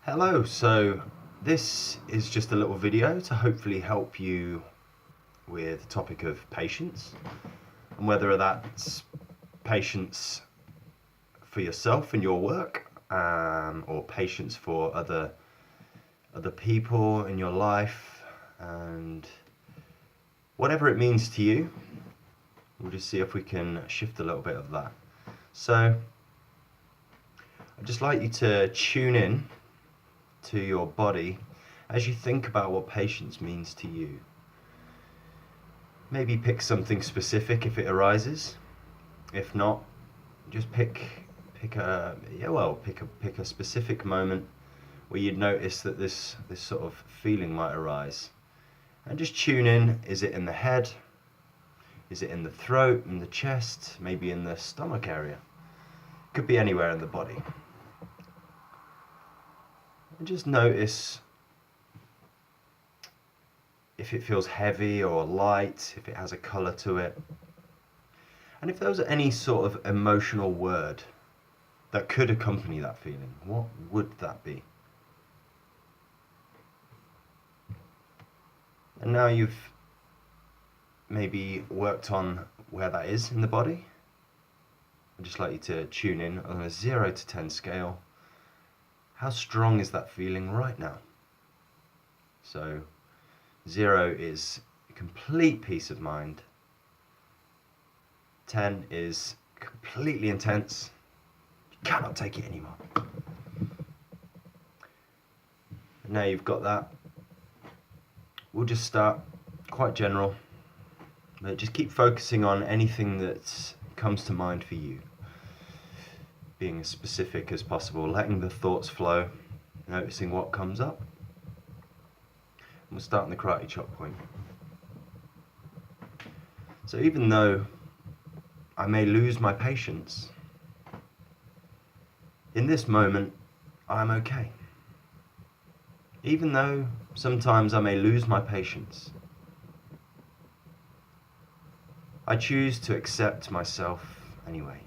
Hello, so this is just a little video to hopefully help you with the topic of patience, and whether that's patience for yourself in your work, or patience for other people in your life, and whatever it means to you. We'll just see if we can shift a little bit of that. So I'd just like you to tune in to your body as you think about what patience means to you. Maybe pick something specific if it arises. If not, just pick a specific moment where you'd notice that this sort of feeling might arise, and just tune in. Is it in the head? Is it in the throat, in the chest, maybe in the stomach area? Could be anywhere in the body. And just notice if it feels heavy or light, if it has a color to it. And if there was any sort of emotional word that could accompany that feeling, what would that be? And now you've maybe worked on where that is in the body. I'd just like you to tune in on a 0 to 10 scale. How strong is that feeling right now? So 0 is complete peace of mind. 10 is completely intense. You cannot take it anymore. And now you've got that. We'll just start quite general, but just keep focusing on anything that comes to mind for you. Being as specific as possible, letting the thoughts flow, noticing what comes up. And we'll start in the karate chop point. So even though I may lose my patience, in this moment, I'm okay. Even though sometimes I may lose my patience, I choose to accept myself anyway.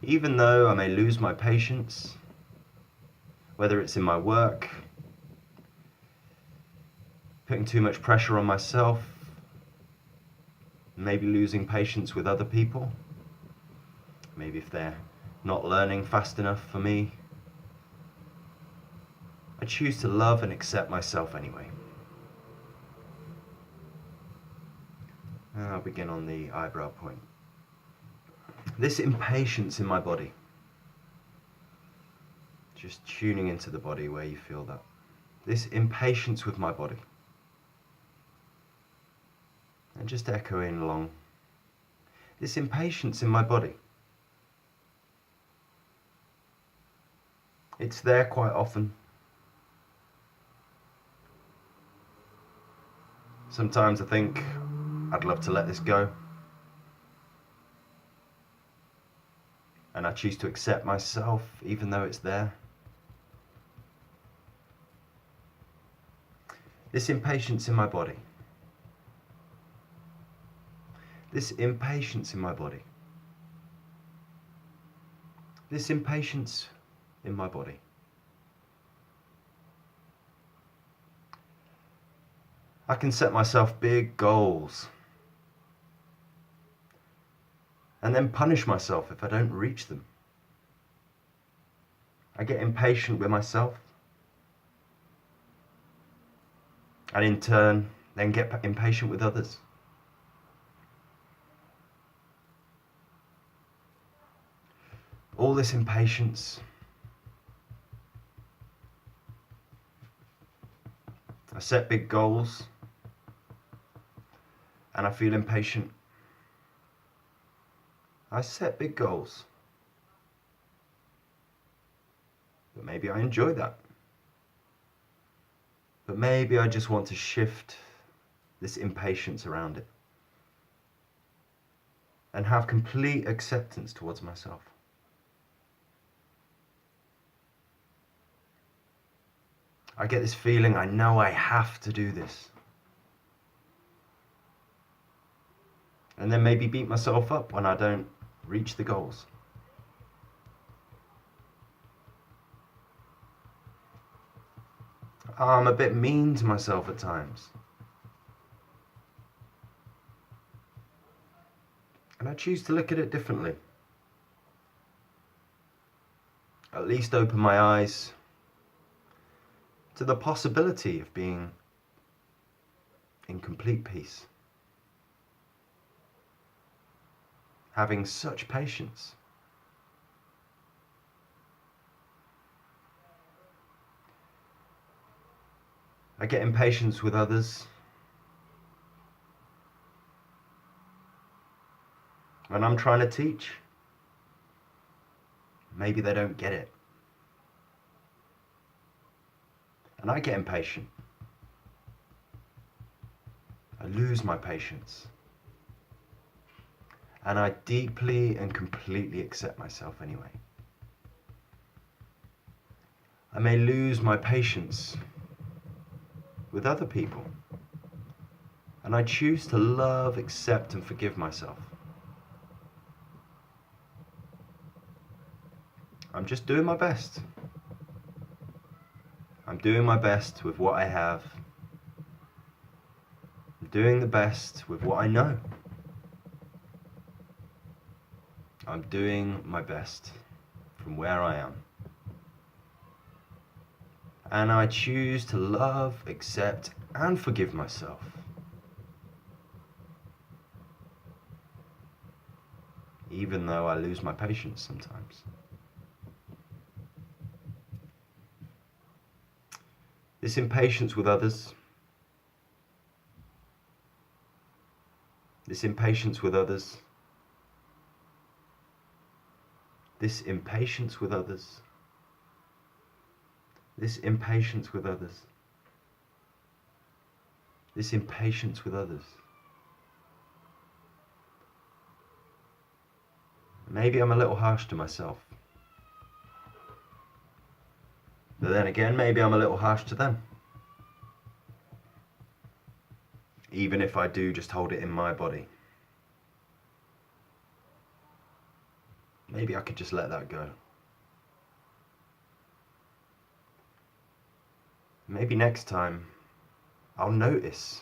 Even though I may lose my patience, whether it's in my work, putting too much pressure on myself, maybe losing patience with other people, maybe if they're not learning fast enough for me, I choose to love and accept myself anyway. And I'll begin on the eyebrow point. This impatience in my body, just tuning into the body where you feel that. This impatience with my body. And just echoing along. This impatience in my body. It's there quite often. Sometimes I think I'd love to let this go. And I choose to accept myself even though it's there. This impatience in my body. This impatience in my body. This impatience in my body. I can set myself big goals and then punish myself if I don't reach them. I get impatient with myself, and in turn then get impatient with others. All this impatience, I set big goals and I feel impatient. I set big goals, but maybe I enjoy that. But maybe I just want to shift this impatience around it and have complete acceptance towards myself. I get this feeling, I know I have to do this. And then maybe beat myself up when I don't reach the goals. I'm a bit mean to myself at times. And I choose to look at it differently. At least open my eyes to the possibility of being in complete peace. Having such patience. I get impatient with others when I'm trying to teach. Maybe they don't get it. And I get impatient. I lose my patience. And I deeply and completely accept myself anyway. I may lose my patience with other people. And I choose to love, accept, and forgive myself. I'm just doing my best. I'm doing my best with what I have. I'm doing the best with what I know. I'm doing my best from where I am. And I choose to love, accept, and forgive myself. Even though I lose my patience sometimes. This impatience with others. This impatience with others. This impatience with others. This impatience with others. This impatience with others. Maybe I'm a little harsh to myself. But then again, maybe I'm a little harsh to them. Even if I do just hold it in my body. Maybe I could just let that go. Maybe next time I'll notice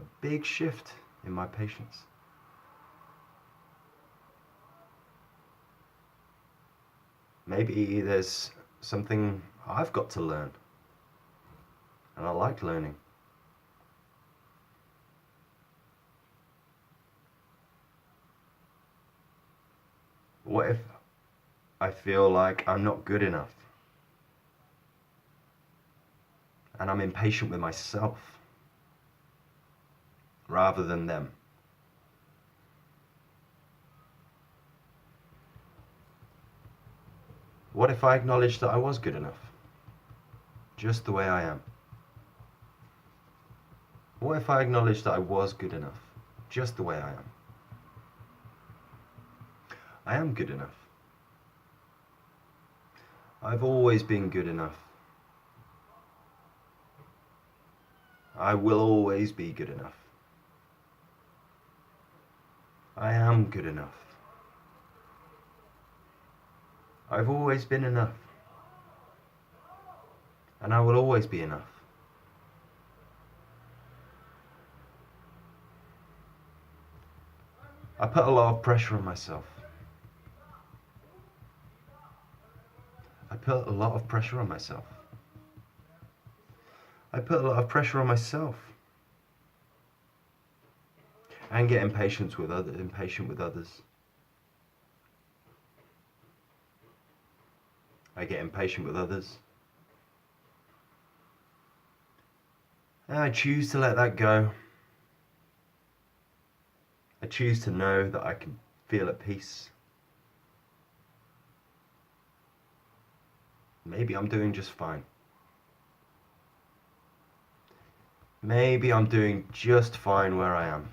a big shift in my patience. Maybe there's something I've got to learn. And I like learning. What if I feel like I'm not good enough? And I'm impatient with myself rather than them. What if I acknowledged that I was good enough? Just the way I am. What if I acknowledged that I was good enough? Just the way I am. I am good enough. I've always been good enough. I will always be good enough. I am good enough. I've always been enough. And I will always be enough. I put a lot of pressure on myself. I put a lot of pressure on myself. I put a lot of pressure on myself. And get impatient with others. I get impatient with others. And I choose to let that go. I choose to know that I can feel at peace. Maybe I'm doing just fine. Maybe I'm doing just fine where I am.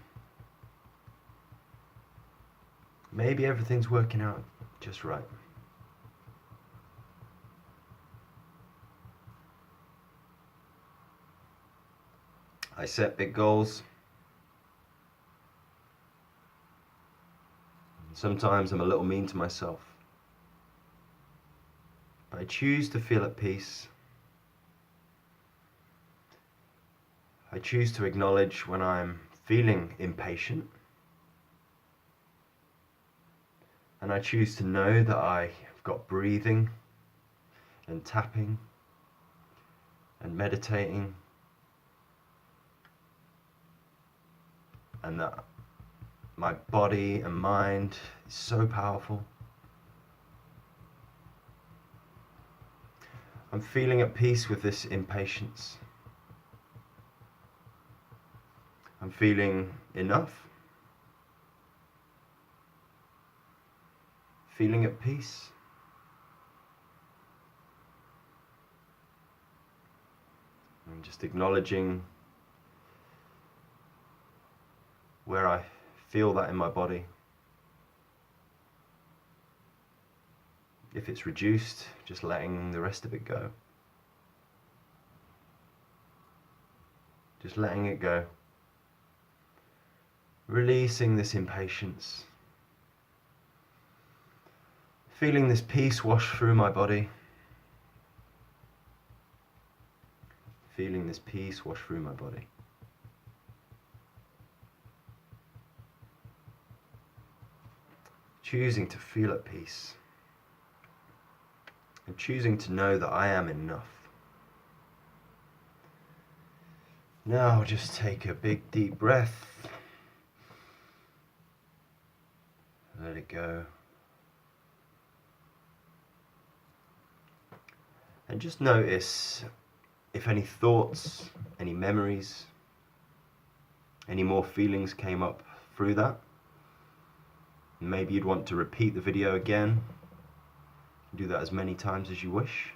Maybe everything's working out just right. I set big goals. Sometimes I'm a little mean to myself. But I choose to feel at peace. I choose to acknowledge when I'm feeling impatient, and I choose to know that I've got breathing and tapping and meditating, and that my body and mind is so powerful. I'm feeling at peace with this impatience. I'm feeling enough. Feeling at peace. And just acknowledging where I feel that in my body. If it's reduced, just letting the rest of it go. Just letting it go. Releasing this impatience. Feeling this peace wash through my body. Feeling this peace wash through my body. Choosing to feel at peace. And choosing to know that I am enough. Now just take a big deep breath. Let it go. And just notice if any thoughts, any memories, any more feelings came up through that. Maybe you'd want to repeat the video again. Do that as many times as you wish.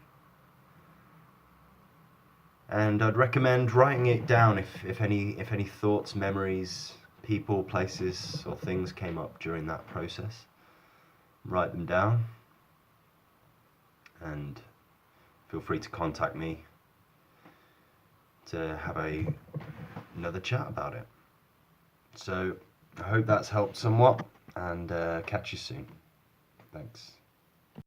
And I'd recommend writing it down if any thoughts, memories, people, places or things came up during that process. Write them down and feel free to contact me to have another chat about it. So I hope that's helped somewhat, and catch you soon. Thanks.